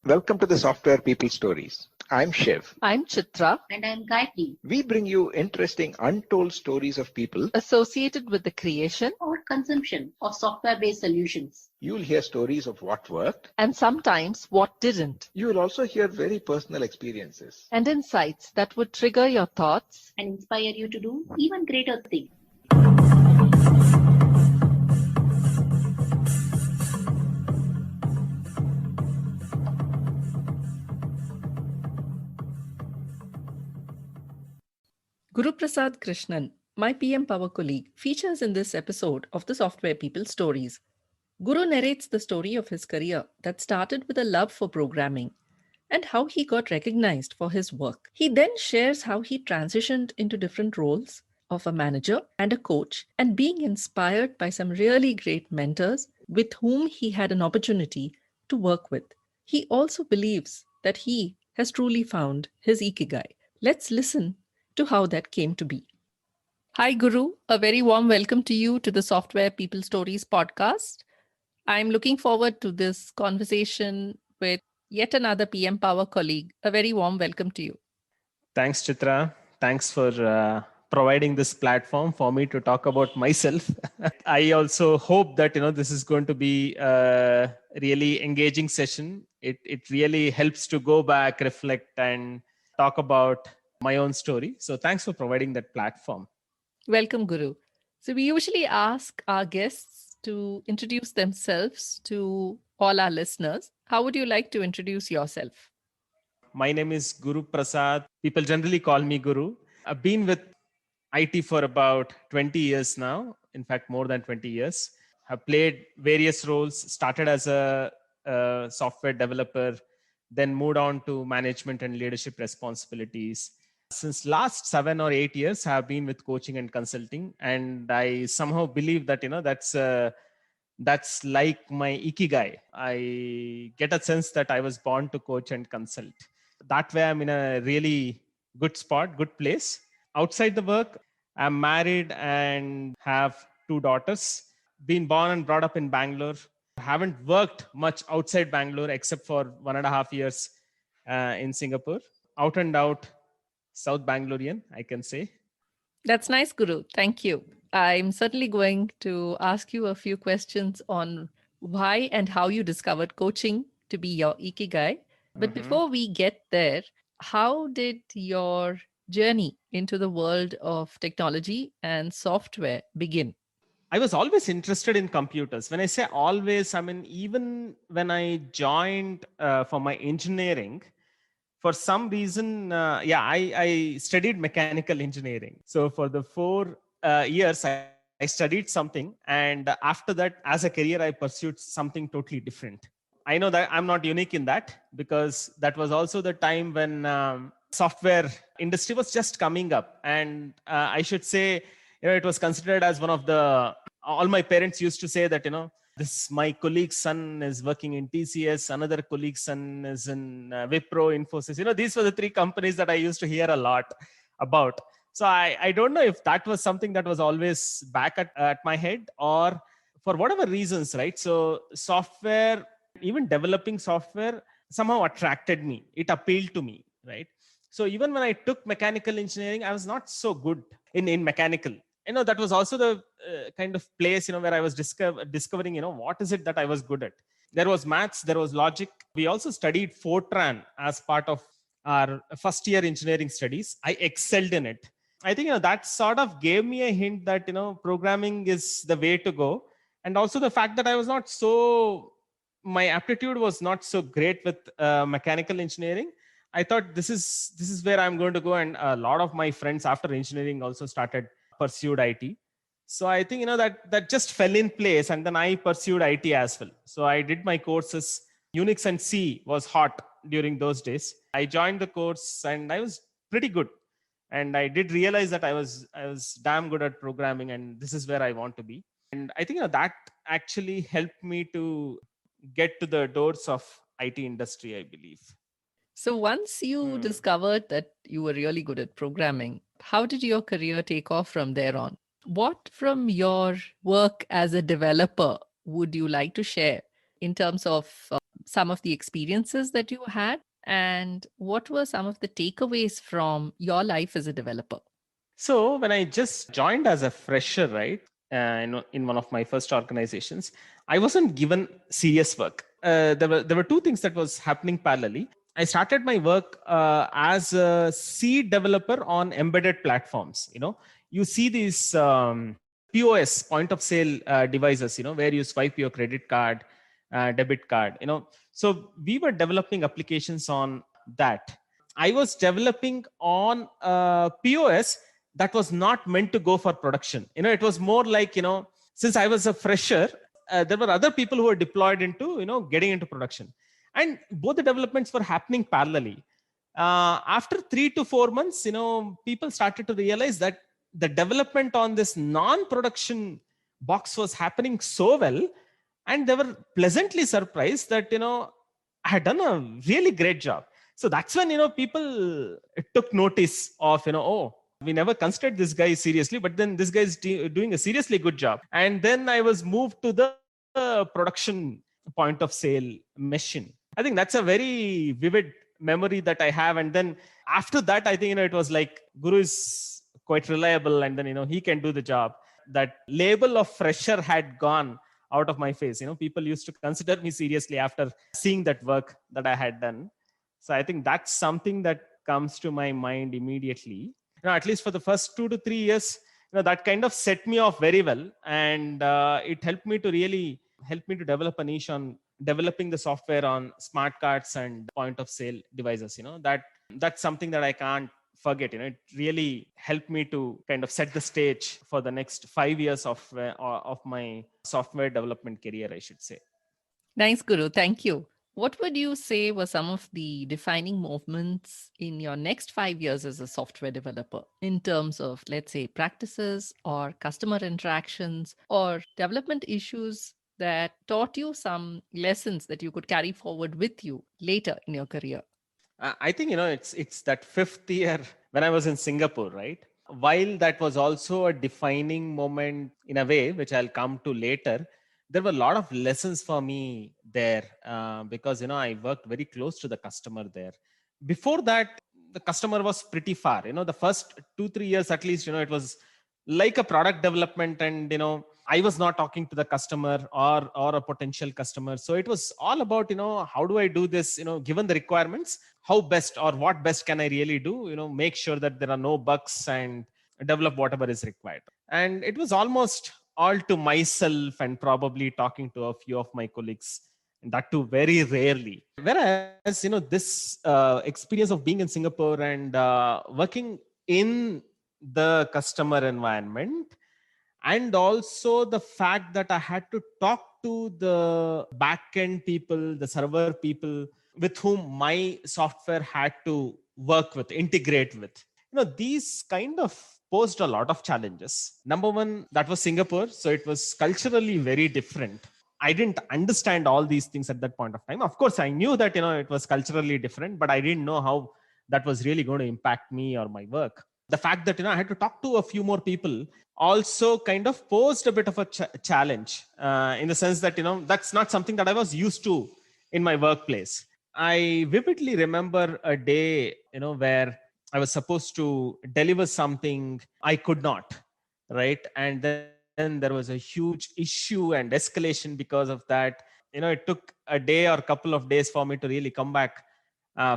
Welcome to the Software People Stories. I'm Shiv. I'm Chitra. And I'm Gayatri. We bring you interesting, untold stories of people Associated with the creation Or consumption of software-based solutions. You'll hear stories of what worked, and sometimes what didn't, you will also hear very personal experiences. and insights that would trigger your thoughts And inspire you to do even greater things. Guruprasad Krishnan, my PM Power colleague, features in this episode of the Software People Stories. Guru narrates the story of his career that started with a love for programming and how he got recognized for his work. He then shares how he transitioned into different roles of a manager and a coach and being inspired by some really great mentors with whom he had an opportunity to work with. He also believes that he has truly found his Ikegai. Let's listen to how that came to be. Hi, Guru. A very warm welcome to you to the Software People Stories podcast. I'm looking forward to this conversation with yet another PM Power colleague. A very warm welcome to you. Thanks, Chitra. Thanks for providing this platform for me to talk about myself. I also hope that this is going to be a really engaging session. It really helps to go back, reflect, and talk about my own story. So thanks for providing that platform. Welcome, Guru. So we usually ask our guests to introduce themselves to all our listeners. How would you like to introduce yourself? My name is Guruprasad. People generally call me Guru. I've been with IT for about 20 years now. In fact, more than 20 years. I've played various roles, started as a software developer, then moved on to management and leadership responsibilities. Since last 7 or 8 years, I have been with coaching and consulting. And I somehow believe that, that's like my Ikegai. I get a sense that I was born to coach and consult. That way, I'm in a really good spot, good place. Outside the work, I'm married and have 2 daughters. Been born and brought up in Bangalore. Haven't worked much outside Bangalore except for 1.5 years in Singapore. Out and out South Bangalorean, I can say. That's nice, Guru. Thank you. I'm certainly going to ask you a few questions on why and how you discovered coaching to be your Ikigai. But before we get there, how did your journey into the world of technology and software begin? I was always interested in computers. When I say always, I mean, even when I joined for my engineering, for some reason, I studied mechanical engineering. So for the 4 years, I studied something. And after that, as a career, I pursued something totally different. I know that I'm not unique in that because that was also the time when software industry was just coming up. And I should say, it was considered as one of all my parents used to say that, this my colleague's son is working in TCS, another colleague's son is in Wipro, Infosys. These were the 3 companies that I used to hear a lot about. So I don't know if that was something that was always back at my head or for whatever reasons, right? So software, even developing software somehow attracted me. It appealed to me, right? So even when I took mechanical engineering, I was not so good in mechanical. That was also the kind of place, where I was discovering, what is it that I was good at. There was maths, there was logic. We also studied Fortran as part of our first year engineering studies. I excelled in it. I think, that sort of gave me a hint that, programming is the way to go. And also the fact that my aptitude was not so great with mechanical engineering. I thought this is where I'm going to go. And a lot of my friends after engineering also pursued IT. So I think, that just fell in place, and then I pursued IT as well. So I did my courses. Unix and C was hot during those days. I joined the course and I was pretty good. And I did realize that I was damn good at programming, and this is where I want to be. And I think, that actually helped me to get to the doors of IT industry, I believe. So once you discovered that you were really good at programming, how did your career take off from there on? What from your work as a developer would you like to share in terms of some of the experiences that you had, and what were some of the takeaways from your life as a developer? So when I just joined as a fresher, right, in one of my first organizations, I wasn't given serious work. There were two things that was happening parallelly. I started my work as a C developer on embedded platforms. You see these POS, point of sale devices, where you swipe your credit card, debit card. So we were developing applications on that. I was developing on POS that was not meant to go for production. It was more like, since I was a fresher, there were other people who were deployed into, getting into production. And both the developments were happening parallelly. After 3 to 4 months, people started to realize that the development on this non-production box was happening so well. And they were pleasantly surprised that, I had done a really great job. So that's when, people took notice of, oh, we never considered this guy seriously, but then this guy is doing a seriously good job. And then I was moved to the production point of sale machine. I think that's a very vivid memory that I have. And then after that, I think, it was like Guru is quite reliable, and then, he can do the job. That label of fresher had gone out of my face. People used to consider me seriously after seeing that work that I had done. So I think that's something that comes to my mind immediately. At least for the first 2 to 3 years, that kind of set me off very well. And it helped me to develop a niche on developing the software on smart cards and point of sale devices. That's something that I can't forget. It really helped me to kind of set the stage for the next 5 years of my software development career, I should say. Nice, Guru. Thank you. What would you say were some of the defining movements in your next 5 years as a software developer in terms of, let's say, practices or customer interactions or development issues that taught you some lessons that you could carry forward with you later in your career? I think, it's that fifth year when I was in Singapore, right? While that was also a defining moment in a way, which I'll come to later, there were a lot of lessons for me there because, I worked very close to the customer there. Before that, the customer was pretty far. The first 2-3 years, at least, it was like a product development, and, I was not talking to the customer or a potential customer. So it was all about, how do I do this, given the requirements, how best or what best can I really do, make sure that there are no bugs and develop whatever is required. And it was almost all to myself and probably talking to a few of my colleagues, and that too very rarely. Whereas, this experience of being in Singapore and working in the customer environment, and also the fact that I had to talk to the backend people, the server people with whom my software had to work with, integrate with. These kind of posed a lot of challenges. Number one, that was Singapore. So it was culturally very different. I didn't understand all these things at that point of time. Of course, I knew that, it was culturally different, but I didn't know how that was really going to impact me or my work. The fact that, I had to talk to a few more people also kind of posed a bit of a challenge in the sense that, that's not something that I was used to in my workplace. I vividly remember a day, where I was supposed to deliver something I could not, right? And then there was a huge issue and escalation because of that. It took a day or a couple of days for me to really come back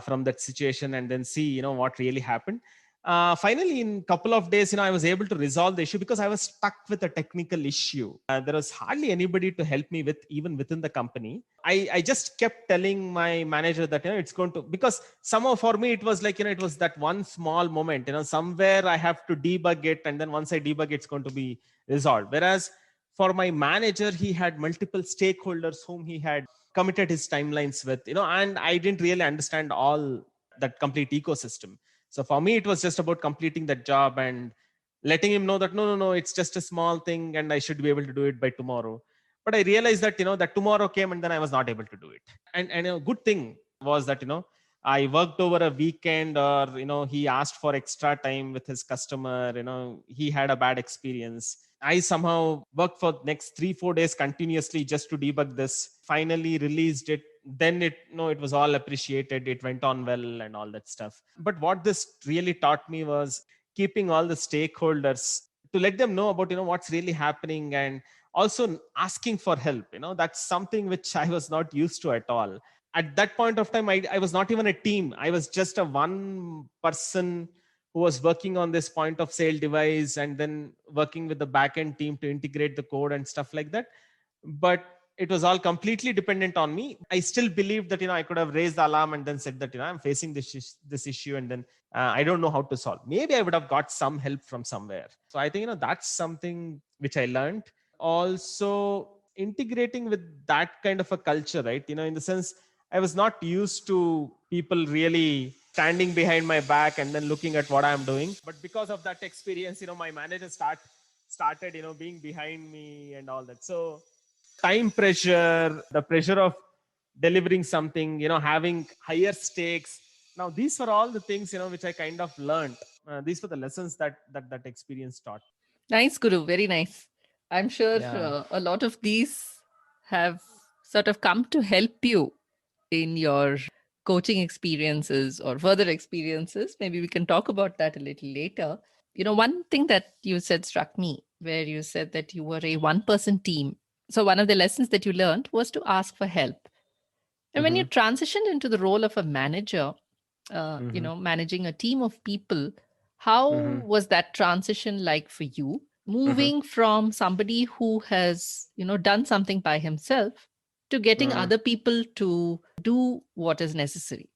from that situation and then see, what really happened. Finally, in a couple of days, I was able to resolve the issue because I was stuck with a technical issue. There was hardly anybody to help me with, even within the company. I just kept telling my manager that, it's going to, because somehow for me, it was like, it was that one small moment, somewhere I have to debug it. And then once I debug, it's going to be resolved. Whereas for my manager, he had multiple stakeholders whom he had committed his timelines with, and I didn't really understand all that complete ecosystem. So for me, it was just about completing that job and letting him know that, no, it's just a small thing and I should be able to do it by tomorrow. But I realized that, that tomorrow came and then I was not able to do it. And a good thing was that, I worked over a weekend, or, he asked for extra time with his customer, he had a bad experience. I somehow worked for next 3-4 days continuously just to debug this, finally released it, then it was all appreciated. It went on well and all that stuff. But what this really taught me was keeping all the stakeholders, to let them know about what's really happening, and also asking for help. That's something which I was not used to at all. At that point of time, I was not even a team. I was just a one person who was working on this point of sale device, and then working with the backend team to integrate the code and stuff like that. But it was all completely dependent on me. I still believed that I could have raised the alarm and then said that I'm facing this issue, and then I don't know how to solve. Maybe I would have got some help from somewhere. So I think that's something which I learned. Also, integrating with that kind of a culture, right? In the sense, I was not used to people really standing behind my back and then looking at what I'm doing. But because of that experience, my manager started being behind me and all that. So time pressure, the pressure of delivering something, having higher stakes. Now, these were all the things, which I kind of learned. These were the lessons that experience taught. Nice, Guru. Very nice. I'm sure Yeah. a lot of these have sort of come to help you in your coaching experiences or further experiences. Maybe we can talk about that a little later. One thing that you said struck me, where you said that you were a one-person team. So one of the lessons that you learned was to ask for help. And when you transitioned into the role of a manager, managing a team of people, how was that transition like for you? Moving from somebody who has, done something by himself to getting other people to do what is necessary.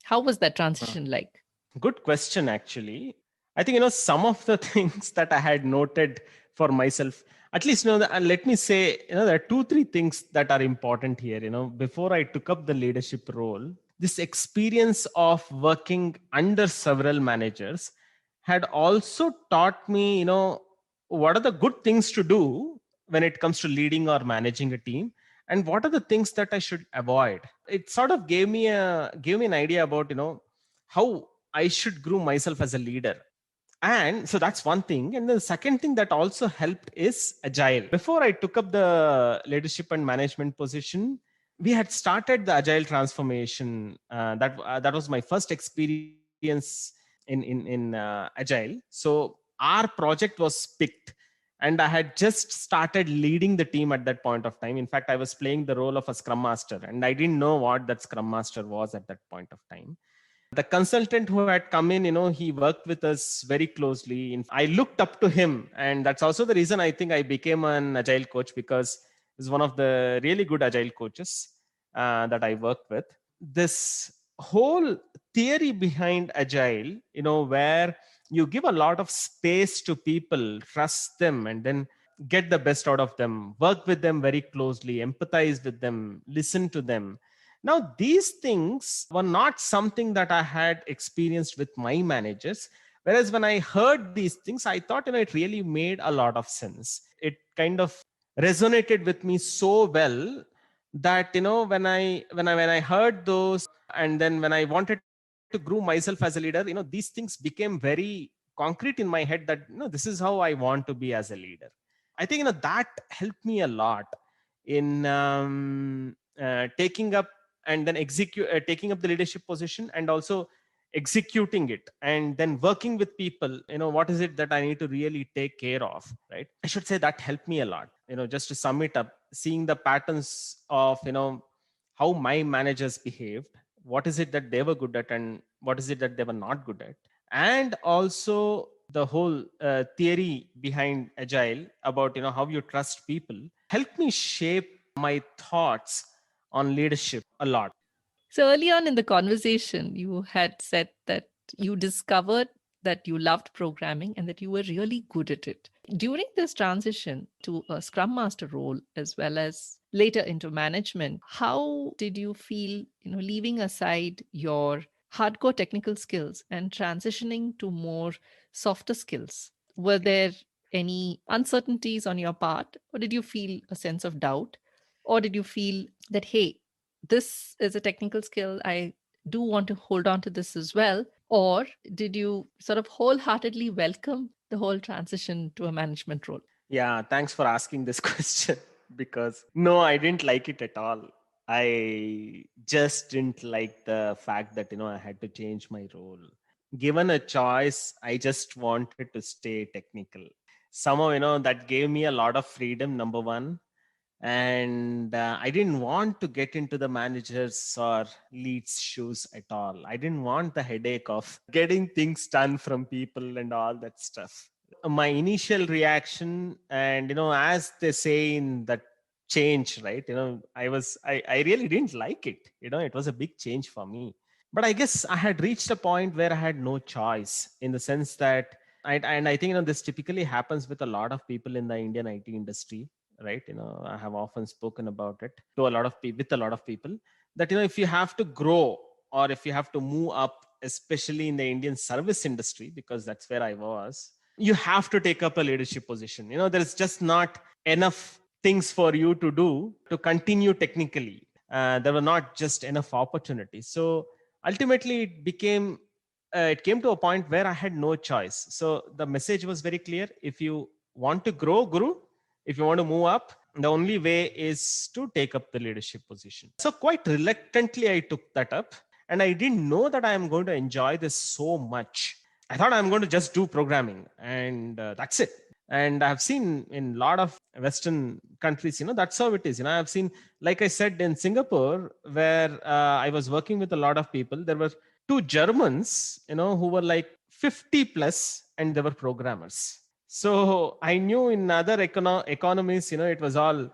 How was that transition like? Good question, actually. I think, some of the things that I had noted for myself, at least, and let me say, there are 2-3 things that are important here. Before I took up the leadership role, this experience of working under several managers had also taught me, what are the good things to do when it comes to leading or managing a team, and what are the things that I should avoid. It sort of gave me an idea about, how I should grow myself as a leader. And so that's one thing. And the second thing that also helped is agile. Before I took up the leadership and management position, we had started the agile transformation. That was my first experience in agile. So our project was picked, and I had just started leading the team at that point of time. In fact, I was playing the role of a scrum master, and I didn't know what that scrum master was at that point of time. The consultant who had come in, he worked with us very closely. I looked up to him, and that's also the reason I think I became an agile coach, because he's one of the really good agile coaches that I worked with. This whole theory behind agile, where you give a lot of space to people, trust them, and then get the best out of them, work with them very closely, empathize with them, listen to them. Now, these things were not something that I had experienced with my managers. Whereas when I heard these things, I thought, it really made a lot of sense. It kind of resonated with me so well that, when I heard those, and then when I wanted to grow myself as a leader, these things became very concrete in my head that, this is how I want to be as a leader. I think, that helped me a lot in taking up and then taking up the leadership position, and also executing it, and then working with people. What is it that I need to really take care of, right? I should say that helped me a lot. Just to sum it up, seeing the patterns of how my managers behaved, what is it that they were good at, and what is it that they were not good at, and also the whole theory behind agile about how you trust people, helped me shape my thoughts on leadership a lot. So early on in the conversation, you had said that you discovered that you loved programming and that you were really good at it. During this transition to a Scrum Master role, as well as later into management, how did you feel, leaving aside your hardcore technical skills and transitioning to more softer skills? Were there any uncertainties on your part, or did you feel a sense of doubt? Or did you feel that, hey, this is a technical skill, I do want to hold on to this as well? Or did you sort of wholeheartedly welcome the whole transition to a management role? Yeah, thanks for asking this question, because no, I didn't like it at all. I just didn't like the fact that, I had to change my role. Given a choice, I just wanted to stay technical. Somehow, that gave me a lot of freedom, number one. And I didn't want to get into the manager's or lead's shoes at all. I didn't want the headache of getting things done from people and all that stuff. My initial reaction, and as they say in that change, right, I really didn't like it. It was a big change for me. But I guess I had reached a point where I had no choice, in the sense that and I think this typically happens with a lot of people in the Indian IT industry, right? I have often spoken about it to a lot of people, with a lot of people, that if you have to grow, or if you have to move up, especially in the Indian service industry, because that's where I was, you have to take up a leadership position. There's just not enough things for you to do to continue technically. There were not just enough opportunities. So ultimately it came to a point where I had no choice. So the message was very clear: if you want to grow, Guru, if you want to move up, the only way is to take up the leadership position. So quite reluctantly, I took that up, and I didn't know that I am going to enjoy this so much. I thought I'm going to just do programming, and that's it. And I've seen in a lot of Western countries, that's how it is. I've seen, like I said, in Singapore, where I was working with a lot of people, there were two Germans, who were like 50 plus, and they were programmers. So I knew in other economies, it was all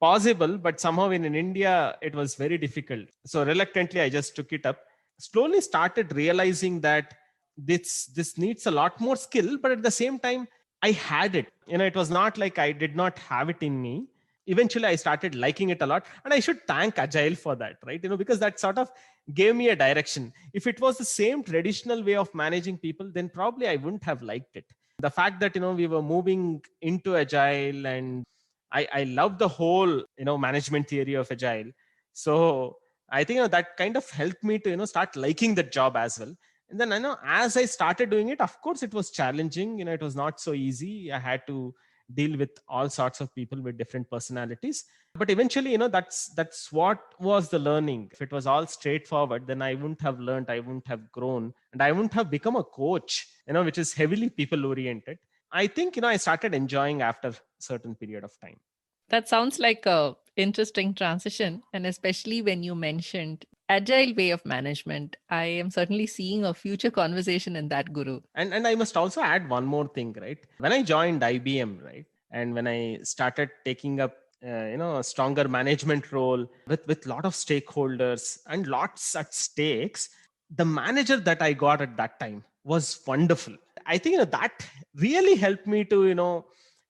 possible, but somehow in India, it was very difficult. So reluctantly, I just took it up. Slowly started realizing that this needs a lot more skill, but at the same time, I had it. It was not like I did not have it in me. Eventually, I started liking it a lot, and I should thank Agile for that, right? Because that sort of gave me a direction. If it was the same traditional way of managing people, then probably I wouldn't have liked it. The fact that we were moving into Agile, and I love the whole management theory of Agile. So I think that kind of helped me to start liking that job as well. And then as I started doing it, of course it was challenging. It was not so easy. I had to deal with all sorts of people with different personalities. But eventually, that's what was the learning. If it was all straightforward, then I wouldn't have learned, I wouldn't have grown, and I wouldn't have become a coach, which is heavily people oriented. I think, I started enjoying after a certain period of time. That sounds like a interesting transition. And especially when you mentioned agile way of management, I am certainly seeing a future conversation in that, Guru. And I must also add one more thing, right? When I joined IBM, right, and when I started taking up a stronger management role with lot of stakeholders and lots at stakes, the manager that I got at that time was wonderful. I think that really helped me to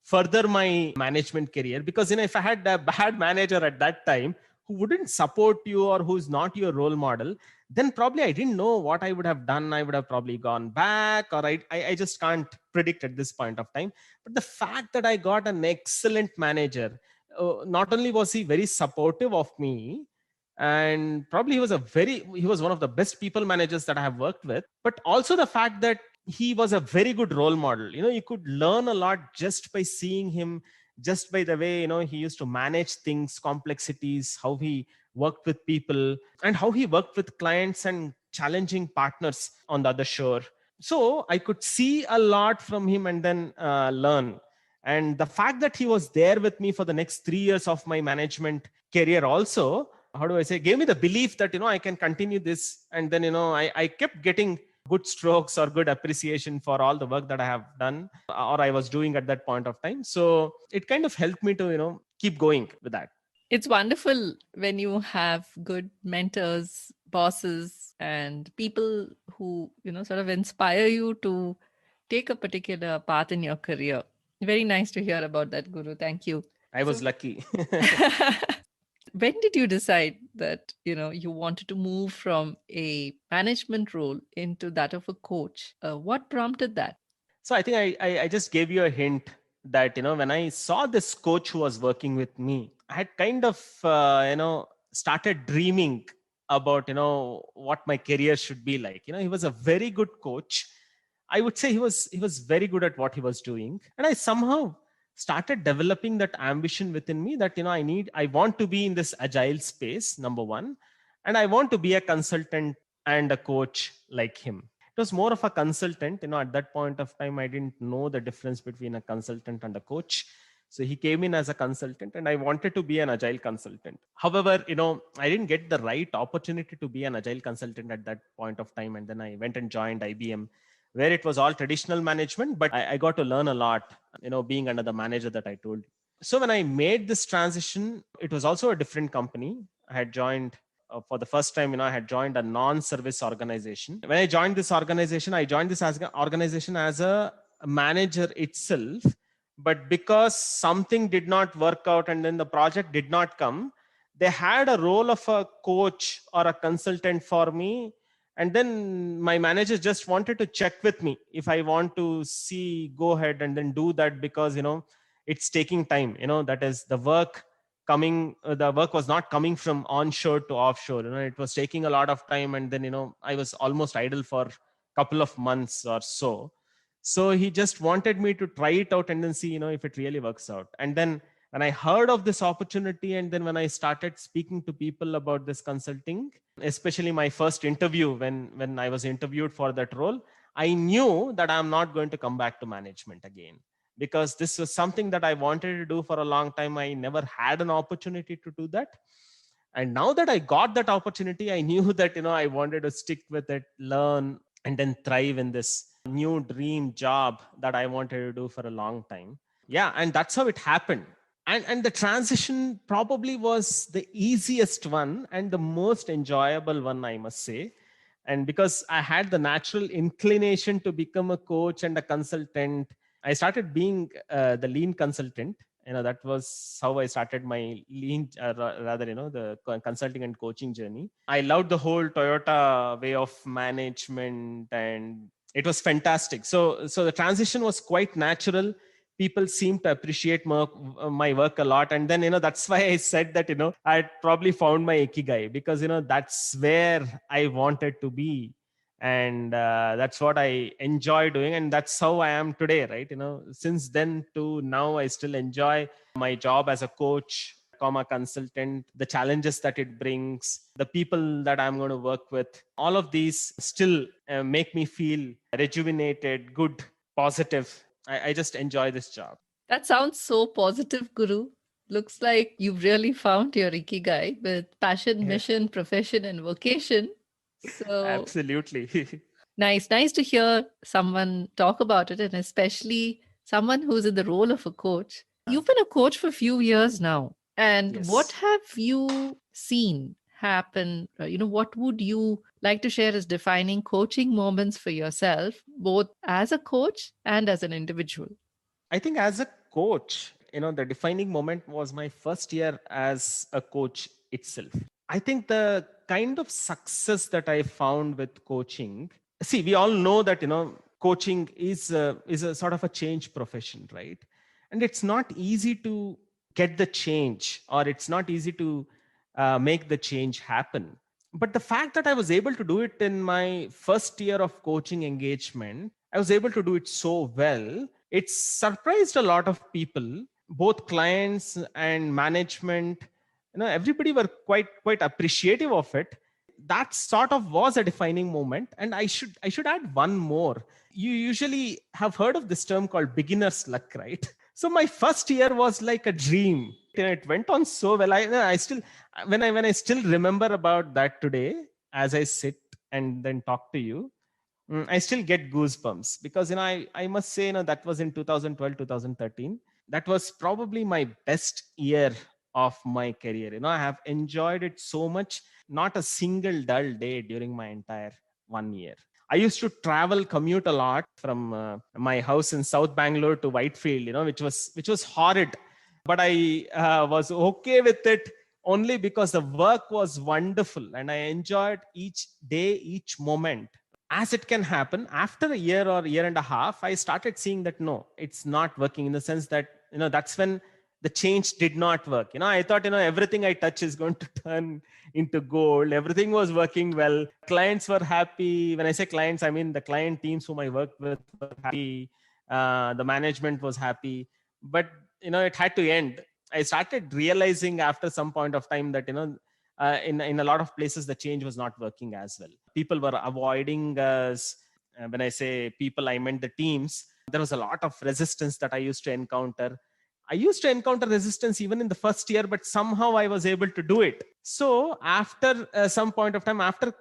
further my management career, because if I had a bad manager at that time who wouldn't support you, or who's not your role model, then probably I didn't know what I would have done. I would have probably gone back, or I just can't predict at this point of time. But the fact that I got an excellent manager, not only was he very supportive of me, and probably he was one of the best people managers that I have worked with, but also the fact that he was a very good role model. You could learn a lot just by seeing him, just by the way he used to manage things, complexities, how he worked with people, and how he worked with clients and challenging partners on the other shore. So I could see a lot from him, and then learn. And the fact that he was there with me for the next 3 years of my management career also, how do I say, gave me the belief that I can continue this. And then I kept getting good strokes or good appreciation for all the work that I have done, or I was doing at that point of time. So it kind of helped me to keep going with that. It's wonderful when you have good mentors, bosses, and people who sort of inspire you to take a particular path in your career. Very nice to hear about that, Guru. Thank you. I was lucky. When did you decide that you wanted to move from a management role into that of a coach? What prompted that? So I think I just gave you a hint that when I saw this coach who was working with me, I had kind of started dreaming about what my career should be like. He was a very good coach. I would say he was very good at what he was doing, and I somehow started developing that ambition within me that, I want to be in this agile space, number one, and I want to be a consultant and a coach like him. It was more of a consultant. At that point of time, I didn't know the difference between a consultant and a coach. So he came in as a consultant and I wanted to be an agile consultant. However, I didn't get the right opportunity to be an agile consultant at that point of time. And then I went and joined IBM, where it was all traditional management, but I got to learn a lot, being under the manager that I told you. So when I made this transition, it was also a different company. I had joined for the first time, I had joined a non-service organization. When I joined this organization, I joined this as an organization as a manager itself. But because something did not work out and then the project did not come, they had a role of a coach or a consultant for me. And then my manager just wanted to check with me if I want to go ahead and then do that, because, it's taking time, that is the work was not coming from onshore to offshore. It was taking a lot of time. And then, I was almost idle for a couple of months or so. So he just wanted me to try it out and then see, if it really works out. And then when I heard of this opportunity, and then when I started speaking to people about this consulting, especially my first interview, when I was interviewed for that role, I knew that I'm not going to come back to management again, because this was something that I wanted to do for a long time. I never had an opportunity to do that. And now that I got that opportunity, I knew that, I wanted to stick with it, learn, and then thrive in this new dream job that I wanted to do for a long time. Yeah. And that's how it happened. And the transition probably was the easiest one and the most enjoyable one, I must say. And because I had the natural inclination to become a coach and a consultant, I started being the lean consultant. That was how I started my lean, the consulting and coaching journey. I loved the whole Toyota way of management, and it was fantastic. So the transition was quite natural. People seem to appreciate my work a lot. And then, that's why I said that, I probably found my Ikegai, because, that's where I wanted to be. And that's what I enjoy doing. And that's how I am today, right? Since then to now, I still enjoy my job as a coach, consultant, the challenges that it brings, the people that I'm going to work with. All of these still make me feel rejuvenated, good, positive. I just enjoy this job. That sounds so positive, Guru. Looks like you've really found your Ikigai with passion, mission, profession, and vocation. So absolutely. Nice to hear someone talk about it, and especially someone who's in the role of a coach. You've been a coach for a few years now. And Yes. What have you seen happen? What would you like to share as defining coaching moments for yourself, both as a coach and as an individual? I think as a coach, the defining moment was my first year as a coach itself. I think the kind of success that I found with coaching, see, we all know that, coaching is a sort of a change profession, right? And it's not easy to get the change, or it's not easy to make the change happen. But the fact that I was able to do it in my first year of coaching engagement, I was able to do it so well. It surprised a lot of people, both clients and management. Everybody were quite appreciative of it. That sort of was a defining moment. And I should add one more. You usually have heard of this term called beginner's luck, right? So my first year was like a dream. It went on so well. I still, when I still remember about that today, as I sit and then talk to you, I still get goosebumps, because I must say, that was in 2012, 2013. That was probably my best year of my career. I have enjoyed it so much. Not a single dull day during my entire 1 year. I used to commute a lot from my house in South Bangalore to Whitefield, which was horrid. But I was okay with it only because the work was wonderful and I enjoyed each day, each moment. As it can happen, after a year or year and a half, I started seeing that no, it's not working, in the sense that, that's when the change did not work. I thought, everything I touch is going to turn into gold. Everything was working well. Clients were happy. When I say clients, I mean the client teams whom I worked with were happy. The management was happy. But it had to end. I started realizing after some point of time that, in a lot of places, the change was not working as well. People were avoiding us. When I say people, I meant the teams. There was a lot of resistance that I used to encounter. I used to encounter resistance even in the first year, but somehow I was able to do it. So after some point of time, after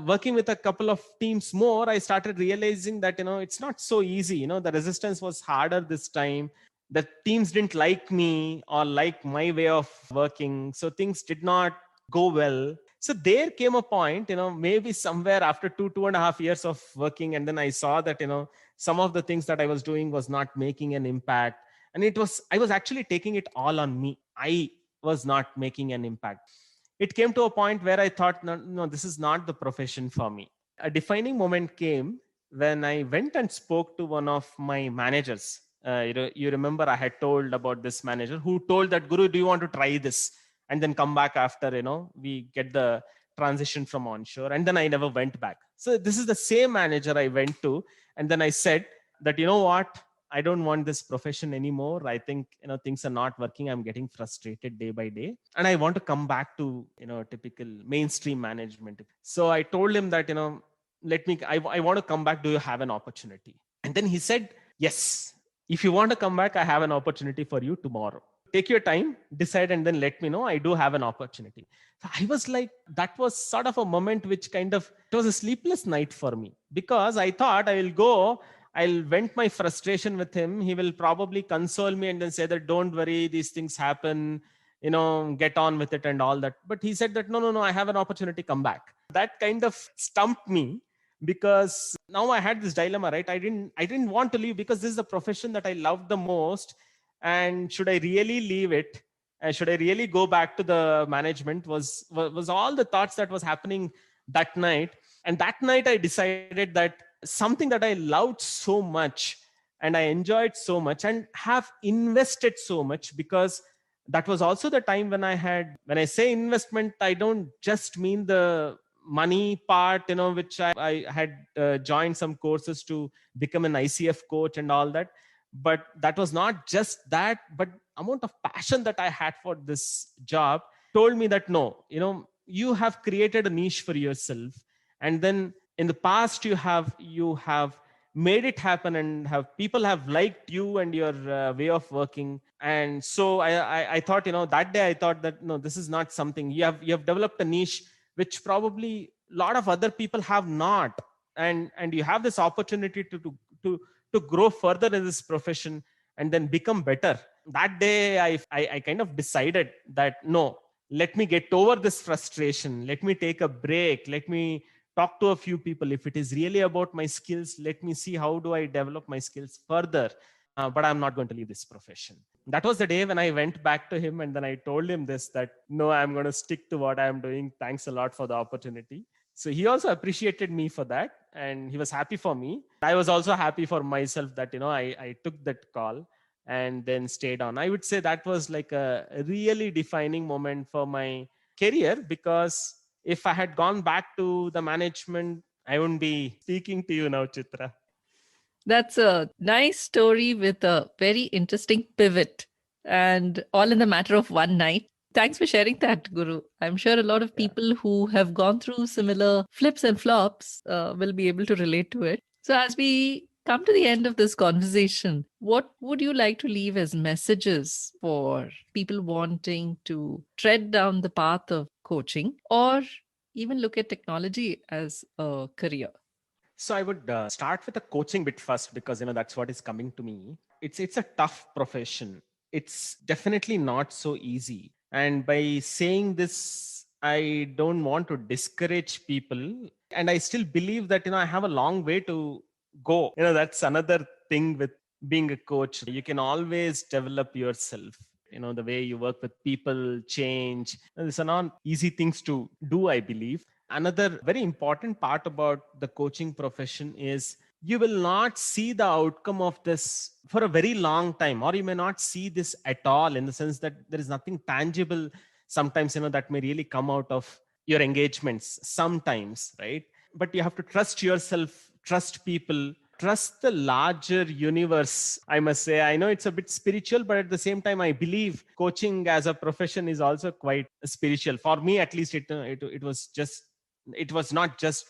working with a couple of teams more, I started realizing that, it's not so easy. The resistance was harder this time. The teams didn't like me or like my way of working. So things did not go well. So there came a point, maybe somewhere after 2.5 years of working. And then I saw that, some of the things that I was doing was not making an impact. And I was actually taking it all on me. I was not making an impact. It came to a point where I thought, no, this is not the profession for me. A defining moment came when I went and spoke to one of my managers. You remember I had told about this manager who told that, Guru, do you want to try this? And then come back after, we get the transition from onshore. And then I never went back. So this is the same manager I went to. And then I said that, you know what? I don't want this profession anymore. I think, things are not working. I'm getting frustrated day by day. And I want to come back to, typical mainstream management. So I told him that, I want to come back. Do you have an opportunity? And then he said, yes, if you want to come back, I have an opportunity for you tomorrow. Take your time, decide, and then let me know. I do have an opportunity. So I was like, that was sort of a moment which it was a sleepless night for me, because I thought I will go, I'll vent my frustration with him. He will probably console me and then say that, don't worry, these things happen, get on with it and all that. But he said that, no, I have an opportunity, come back. That kind of stumped me, because now I had this dilemma, right? I didn't want to leave, because this is the profession that I loved the most. And should I really leave it? Should I really go back to the management? Was all the thoughts that was happening that night. And that night I decided that something that I loved so much and I enjoyed so much and have invested so much, because that was also the time when I say investment, I don't just mean the money part, which I had joined some courses to become an ICF coach and all that. But that was not just that, but amount of passion that I had for this job told me that, no, you have created a niche for yourself. And then in the past, you have made it happen, and people have liked you and your way of working. And so I thought, that day I thought that, no, this is not something you have developed a niche, which probably a lot of other people have not. And you have this opportunity to grow further in this profession and then become better. That day, I kind of decided that, no, let me get over this frustration. Let me take a break. Let me talk to a few people. If it is really about my skills, let me see how do I develop my skills further. But I'm not going to leave this profession. That was the day when I went back to him, and then I told him this, that, no, I'm going to stick to what I'm doing. Thanks a lot for the opportunity. So he also appreciated me for that, and he was happy for me. I was also happy for myself that, I took that call and then stayed on. I would say that was like a really defining moment for my career, because if I had gone back to the management, I wouldn't be speaking to you now, Chitra. That's a nice story with a very interesting pivot, and all in the matter of one night. Thanks for sharing that, Guru. I'm sure a lot of people who have gone through similar flips and flops will be able to relate to it. So, as we come to the end of this conversation, what would you like to leave as messages for people wanting to tread down the path of coaching, or even look at technology as a career? So I would start with the coaching bit first, because that's what is coming to me. It's a tough profession. It's definitely not so easy. And by saying this, I don't want to discourage people. And I still believe that I have a long way to go. That's another thing with being a coach. You can always develop yourself. The way you work with people change. These are not easy things to do, I believe. Another very important part about the coaching profession is you will not see the outcome of this for a very long time, or you may not see this at all, in the sense that there is nothing tangible sometimes, that may really come out of your engagements sometimes, right? But you have to trust yourself, trust people, trust the larger universe, I must say. I know it's a bit spiritual, but at the same time, I believe coaching as a profession is also quite spiritual. For me, at least, it was not just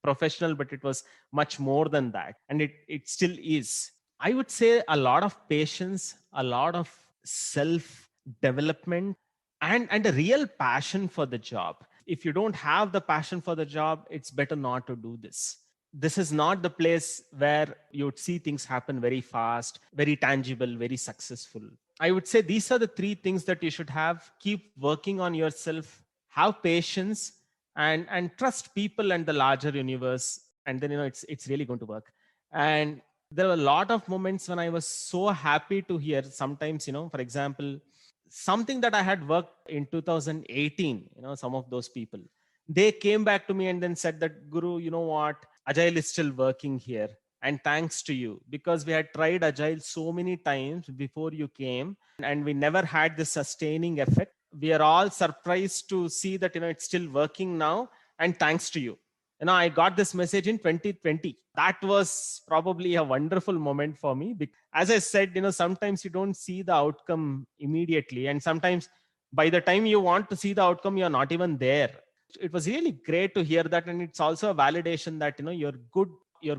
professional, but it was much more than that. And it still is. I would say a lot of patience, a lot of self development, and a real passion for the job. If you don't have the passion for the job, it's better not to do this. This is not the place where you would see things happen very fast, very tangible, very successful. I would say these are the three things that you should have. Keep working on yourself, have patience, and trust people and the larger universe. And then it's really going to work. And there were a lot of moments when I was so happy to hear sometimes, for example, something that I had worked in 2018, some of those people, they came back to me and then said that, Guru, you know what, agile is still working here, and thanks to you, because we had tried agile so many times before you came and we never had the sustaining effect. We are all surprised to see that it's still working now, and thanks to you. I got this message in 2020. That was probably a wonderful moment for me. As I said, sometimes you don't see the outcome immediately, and sometimes by the time you want to see the outcome, you're not even there. It was really great to hear that, and it's also a validation that your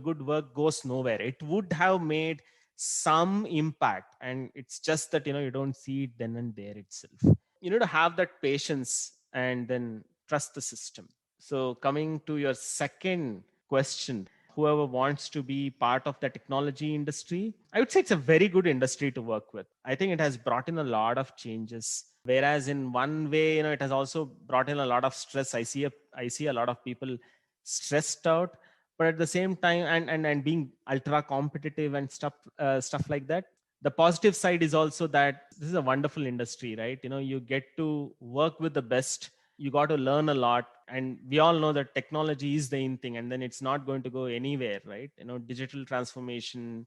good work goes nowhere. It would have made some impact, and it's just that you don't see it then and there itself. You need to have that patience and then trust the system. So coming to your second question, whoever wants to be part of the technology industry, I would say it's a very good industry to work with. I think it has brought in a lot of changes. Whereas in one way, it has also brought in a lot of stress. I see a lot of people stressed out, but at the same time, and being ultra competitive and stuff like that. The positive side is also that this is a wonderful industry, right? You get to work with the best. You got to learn a lot, and we all know that technology is the in thing, and then it's not going to go anywhere, right? Digital transformation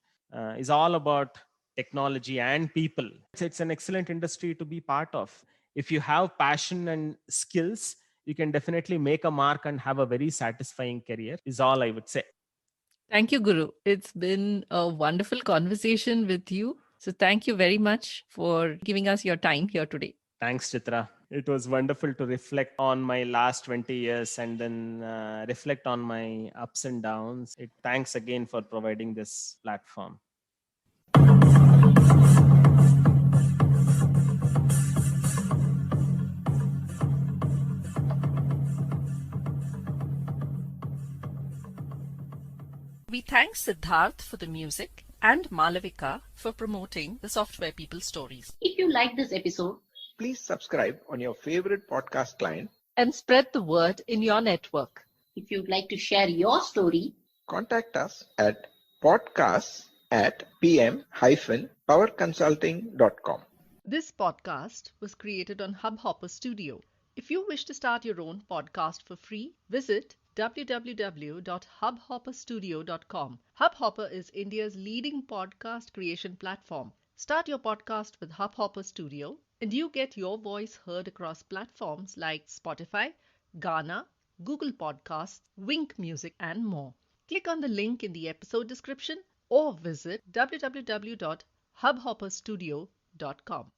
is all about technology and people. It's an excellent industry to be part of. If you have passion and skills, you can definitely make a mark and have a very satisfying career, is all I would say. Thank you, Guru. It's been a wonderful conversation with you. So thank you very much for giving us your time here today. Thanks, Chitra. It was wonderful to reflect on my last 20 years and then reflect on my ups and downs. Thanks again for providing this platform. We thank Siddharth for the music and Malavika for promoting the Software People Stories. If you like this episode, Please subscribe on your favorite podcast client. And spread the word in your network. if you'd like to share your story, Contact us at podcasts@pm-powerconsulting.com. This podcast was created on Hubhopper Studio. If you wish to start your own podcast for free, visit www.hubhopperstudio.com. Hubhopper is India's leading podcast creation platform. Start your podcast with Hubhopper Studio and you get your voice heard across platforms like Spotify, Gaana, Google Podcasts, Wink Music, and more. Click on the link in the episode description or visit www.hubhopperstudio.com.